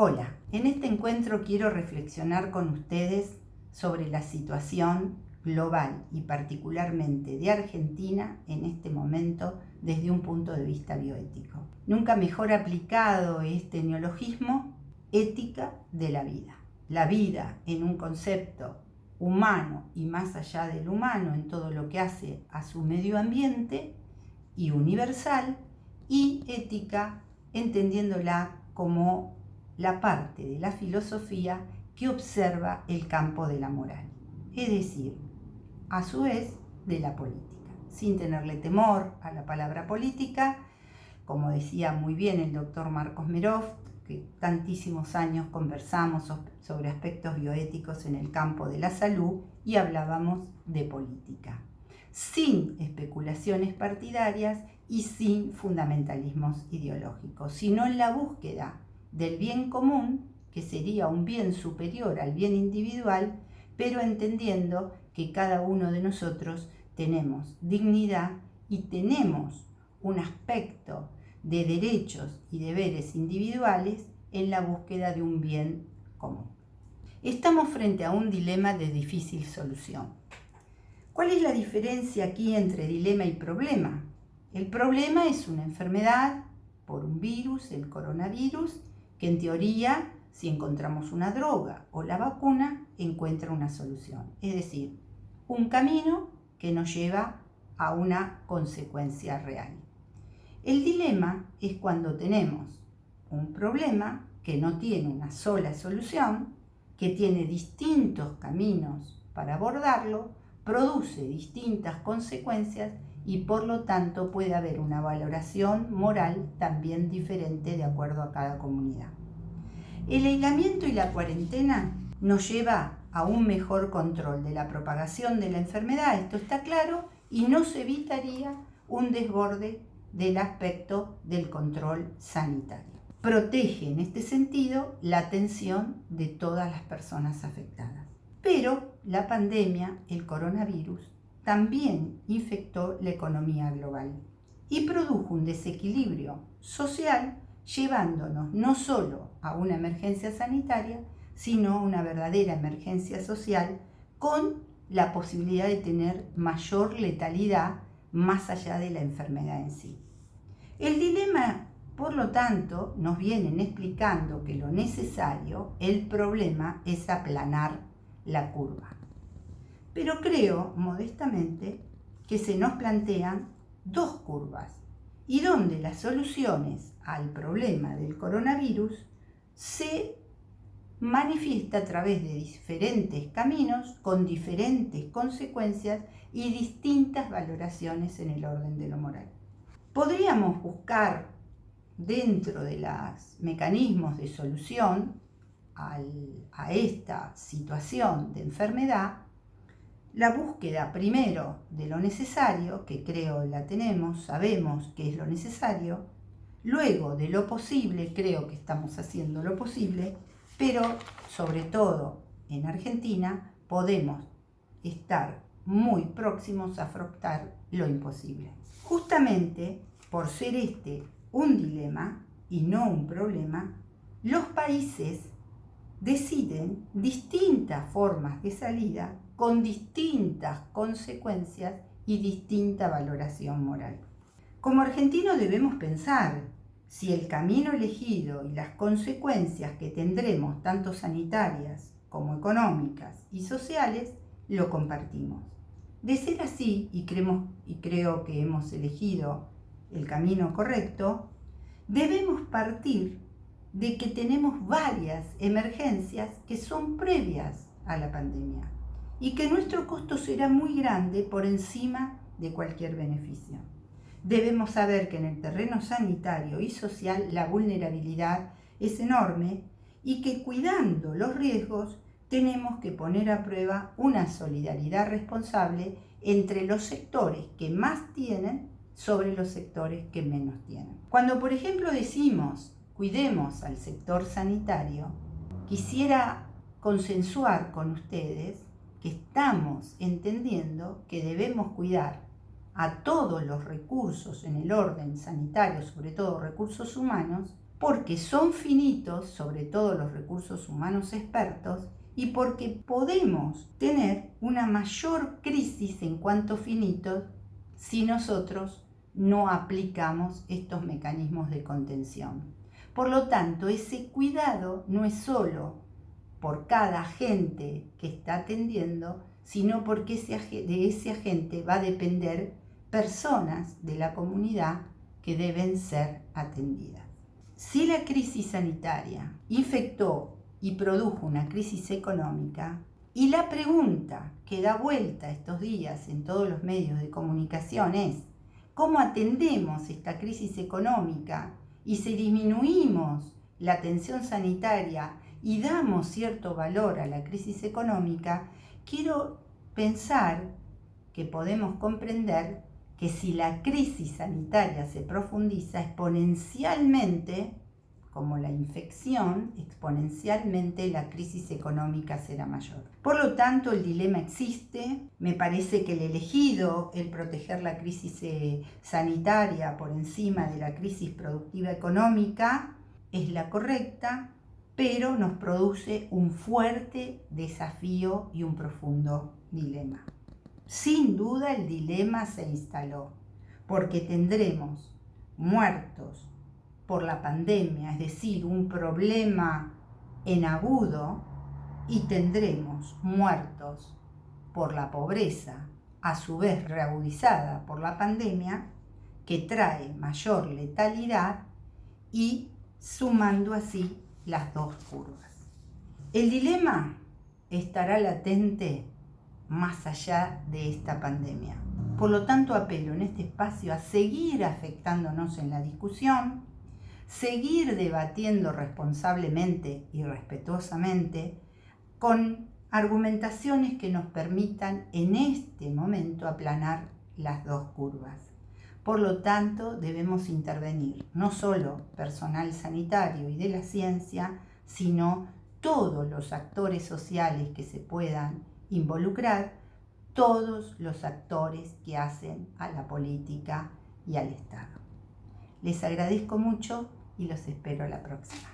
Hola, en este encuentro quiero reflexionar con ustedes sobre la situación global y particularmente de Argentina en este momento desde un punto de vista bioético. Nunca mejor aplicado este neologismo, ética de la vida. La vida en un concepto humano y más allá del humano en todo lo que hace a su medio ambiente y universal, y ética entendiéndola como la parte de la filosofía que observa el campo de la moral, es decir, a su vez de la política, sin tenerle temor a la palabra política, como decía muy bien el doctor Marcos Merov, que tantísimos años conversamos sobre aspectos bioéticos en el campo de la salud y hablábamos de política, sin especulaciones partidarias y sin fundamentalismos ideológicos, sino en la búsqueda del bien común, que sería un bien superior al bien individual, pero entendiendo que cada uno de nosotros tenemos dignidad y tenemos un aspecto de derechos y deberes individuales en la búsqueda de un bien común. Estamos frente a un dilema de difícil solución. ¿Cuál es la diferencia aquí entre dilema y problema? El problema es una enfermedad por un virus, el coronavirus, que en teoría, si encontramos una droga o la vacuna, encuentra una solución. Es decir, un camino que nos lleva a una consecuencia real. El dilema es cuando tenemos un problema que no tiene una sola solución, que tiene distintos caminos para abordarlo, produce distintas consecuencias y por lo tanto puede haber una valoración moral también diferente de acuerdo a cada comunidad. El aislamiento y la cuarentena nos lleva a un mejor control de la propagación de la enfermedad, esto está claro, y nos evitaría un desborde del aspecto del control sanitario. Protege en este sentido la atención de todas las personas afectadas. Pero la pandemia, el coronavirus, también infectó la economía global y produjo un desequilibrio social, llevándonos no solo a una emergencia sanitaria, sino a una verdadera emergencia social con la posibilidad de tener mayor letalidad más allá de la enfermedad en sí. El dilema, por lo tanto, nos vienen explicando que lo necesario, el problema, es aplanar la curva. Pero creo, modestamente, que se nos plantean dos curvas y donde las soluciones al problema del coronavirus se manifiesta a través de diferentes caminos con diferentes consecuencias y distintas valoraciones en el orden de lo moral. Podríamos buscar dentro de los mecanismos de solución a esta situación de enfermedad la búsqueda primero de lo necesario, que creo la tenemos, sabemos que es lo necesario, luego de lo posible, creo que estamos haciendo lo posible, pero sobre todo en Argentina podemos estar muy próximos a afrontar lo imposible. Justamente por ser este un dilema y no un problema, los países deciden distintas formas de salida con distintas consecuencias y distinta valoración moral. Como argentinos debemos pensar si el camino elegido y las consecuencias que tendremos, tanto sanitarias como económicas y sociales, lo compartimos. De ser así, y creo que hemos elegido el camino correcto, debemos partir de que tenemos varias emergencias que son previas a la pandemia y que nuestro costo será muy grande por encima de cualquier beneficio. Debemos saber que en el terreno sanitario y social la vulnerabilidad es enorme y que cuidando los riesgos tenemos que poner a prueba una solidaridad responsable entre los sectores que más tienen sobre los sectores que menos tienen. Cuando, por ejemplo, decimos cuidemos al sector sanitario, quisiera consensuar con ustedes que estamos entendiendo que debemos cuidar a todos los recursos en el orden sanitario, sobre todo recursos humanos, porque son finitos, sobre todo los recursos humanos expertos, y porque podemos tener una mayor crisis en cuanto finitos si nosotros no aplicamos estos mecanismos de contención. Por lo tanto, ese cuidado no es solo por cada agente que está atendiendo, sino porque de ese agente va a depender personas de la comunidad que deben ser atendidas. Si la crisis sanitaria infectó y produjo una crisis económica, y la pregunta que da vuelta estos días en todos los medios de comunicación es: ¿cómo atendemos esta crisis económica? Y si disminuimos la atención sanitaria y damos cierto valor a la crisis económica, quiero pensar que podemos comprender que si la crisis sanitaria se profundiza exponencialmente, como la infección, exponencialmente la crisis económica será mayor. Por lo tanto, el dilema existe. Me parece que el elegido, el proteger la crisis sanitaria por encima de la crisis productiva económica, es la correcta, pero nos produce un fuerte desafío y un profundo dilema. Sin duda el dilema se instaló, porque tendremos muertos por la pandemia, es decir, un problema en agudo, y tendremos muertos por la pobreza, a su vez reagudizada por la pandemia, que trae mayor letalidad y sumando así las dos curvas. El dilema estará latente más allá de esta pandemia. Por lo tanto, apelo en este espacio a seguir afectándonos en la discusión, seguir debatiendo responsablemente y respetuosamente con argumentaciones que nos permitan en este momento aplanar las dos curvas. Por lo tanto, debemos intervenir no solo personal sanitario y de la ciencia, sino todos los actores sociales que se puedan involucrar, todos los actores que hacen a la política y al Estado. Les agradezco mucho y los espero la próxima.